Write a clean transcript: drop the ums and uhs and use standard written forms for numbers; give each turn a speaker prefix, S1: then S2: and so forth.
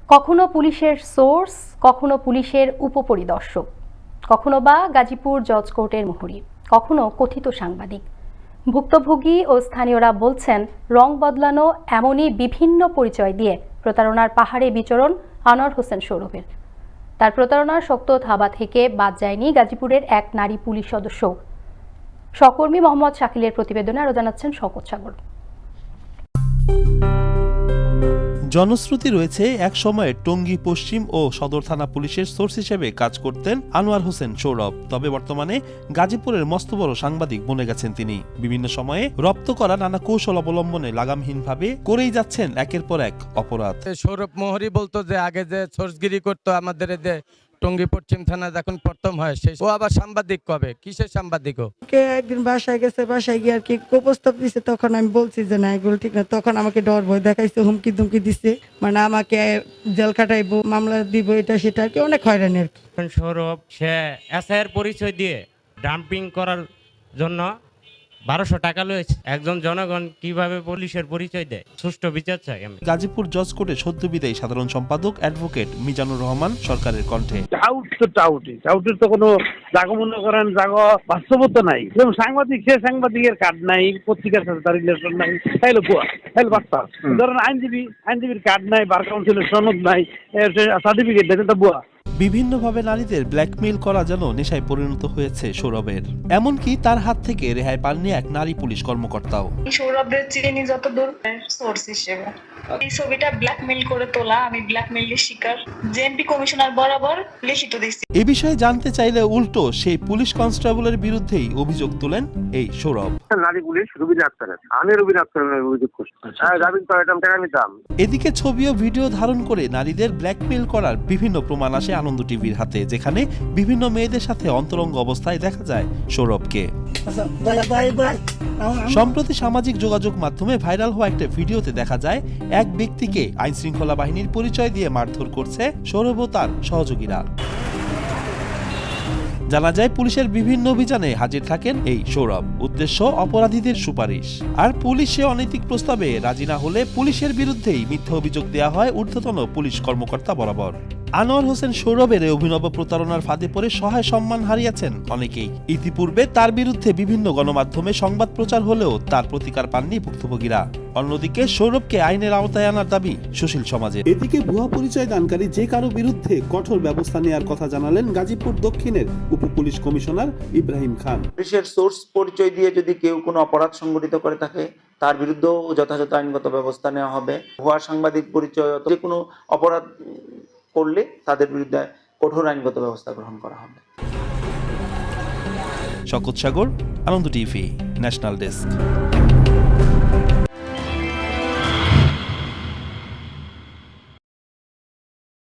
S1: কখনো পুলিশের সোর্স, কখনো পুলিশের উপপরিদর্শক, কখনো বা গাজীপুর জজ কোর্টের মুহুরি, কখনো কথিত সাংবাদিক। ভুক্তভোগী ও স্থানীয়রা বলছেন, রং বদলানো এমনই বিভিন্ন পরিচয় দিয়ে প্রতারণার পাহাড়ে বিচরণ আনোয়ার হোসেন সৌরভের। তার প্রতারণার শক্ত থাবা থেকে বাদ যায়নি গাজীপুরের এক নারী পুলিশ সদস্য। সহকর্মী মোহাম্মদ শাকিলের প্রতিবেদনে আরও জানাচ্ছেন শওকত সাগর।
S2: জনশ্রুতি রয়েছে, এক সময়ে টঙ্গী পশ্চিম ও সদর থানা পুলিশের সোর্স হিসেবে কাজ করতেন আনোয়ার হোসেন সৌরভ। তবে বর্তমানে গাজীপুরের মস্ত বড় সাংবাদিক বনে গেছেন তিনি। বিভিন্ন সময়ে রপ্ত করা নানা কৌশল অবলম্বনে লাগামহীনভাবে করেই যাচ্ছেন একের পর এক অপরাধ।
S3: সৌরভ মোহরি বলতো যে আগে যে সোর্সগিরি করতো আমাদের যে টঙ্গী পশ্চিম থানা যখন প্রথম হয় সেই ও আবার সাংবাদিক কবে, কিসের সাংবাদিক?
S4: একদিন বাসায় গেছে, বাসায় গিয়ে আর কি প্রস্তাব দিছে, তখন আমি বলছি যে না এগুলো ঠিক না। তখন আমাকে ডর ভয় দেখাইছে, হুমকি ধুমকি দিছে, মানে আমাকে জেল খাটাইবো, মামলা দিব, এটা সেটা আর কি, অনেক হয়রানি আর কি।
S5: সৌরভ সে এসআইয়ের পরিচয় দিয়ে ডাম্পিং করার জন্য 1200 টাকা লয়েছে। একজন জনগণ কিভাবে পুলিশের পরিচয় দেয়? সুষ্ঠু বিচার চাই আমি।
S2: গাজীপুর জজ কোর্টে সদ্য বিদায়ী সাধারণ সম্পাদক অ্যাডভোকেট মিজানুর রহমান সরকারের কণ্ঠে।
S6: টাউটের তো কোনো জাগো মনে করেন জাগো বাস্তবতা নাই। যেমন সাংবাদিক, সে সাংবাদিকের কার্ড নাই, পত্রিকার সাথে তার রিলেশন নাই, তাইলে ভুয়া, তাইলে বাস্তা। ধরেন আইনজীবীর কার্ড নাই, বার কাউন্সিলের সনদ নাই, সার্টিফিকেট নাই, এটা ভুয়া।
S2: বিভিন্নভাবে নারীদের ব্ল্যাকমেইল করা যেন নেশায় পরিণত হয়েছে সৌরভের। এমনকি তার হাত থেকে রেহাই পাননি এক নারী পুলিশ কর্মকর্তাও।
S7: সৌরভের চিনি যতদূর সোর্স হিসেবে এই ছবিটা ব্ল্যাকমেইল করে তোলা, আমি ব্ল্যাকমেইলের শিকার, জেএমপি কমিশনার বরাবর লিখিত দিচ্ছি।
S2: এ বিষয়ে জানতে চাইলে উল্টো সেই পুলিশ কনস্টেবলের বিরুদ্ধেই অভিযোগ তোলেন এই সৌরভ।
S8: নারী পুলিশ রুবিনা আক্তারের, আমি রুবিনা আক্তারের অভিযোগ করছি। জামিন পাইতাম, টাকা নিতাম।
S2: এদিকে ছবি ও ভিডিও ধারণ করে নারীদের ব্ল্যাকমেইল করার বিভিন্ন প্রমাণ আসে আনন্দ টিভির হাতে, যেখানে বিভিন্ন মেয়েদের সাথে অন্তরঙ্গ অবস্থায় দেখা যায় সৌরভকে। সম্প্রতি সামাজিক যোগাযোগ মাধ্যমে ভাইরাল হওয়া একটা ভিডিওতে দেখা যায় এক ব্যক্তিকে আইন শৃঙ্খলা বাহিনীর পরিচয় দিয়ে মারধর করছে সৌরভ ও তার সহযোগীরা। জানা যায় পুলিশের বিভিন্ন অভিযানে হাজির থাকেন এই সৌরভ, উদ্দেশ্য অপরাধীদের সুপারিশ। আর পুলিশে অনৈতিক প্রস্তাবে রাজি না হলে পুলিশের বিরুদ্ধেই মিথ্যা অভিযোগ দেওয়া হয় ঊর্ধ্বতন পুলিশ কর্মকর্তা বরাবর। আনোয়ার হোসেন সৌরভের এই অভিনব প্রতারণার ফাঁদে পড়ে সহায় সম্মান হারিয়েছেন অনেকেই। ইতিপূর্বে তার বিরুদ্ধে বিভিন্ন গণমাধ্যমে সংবাদ প্রচার হলেও তার প্রতিকার পাননি ভুক্তভোগীরা। অন্যদিকে সৌরভকে আইনের আওতায় আনার দাবি সুশীল সমাজে।
S9: এদিকে ভুয়া পরিচয় দানকারী যে কারো বিরুদ্ধে কঠোর ব্যবস্থা নেওয়ার কথা জানালেন গাজীপুর দক্ষিণের উপপুলিশ কমিশনার ইব্রাহিম খান।
S10: পুলিশের সোর্স পরিচয় দিয়ে যদি কেউ কোনো অপরাধ সংগঠিত করে থাকে তার বিরুদ্ধেও যথাযথ আইনগত ব্যবস্থা নেওয়া হবে। ভুয়া সাংবাদিক পরিচয় যে কোনো অপরাধ করলে তাদের বিরুদ্ধে কঠোর আইনগত ব্যবস্থা গ্রহণ করা হবে।
S2: শওকত সাগর, আনন্দ টিভি, ন্যাশনাল ডেস্ক।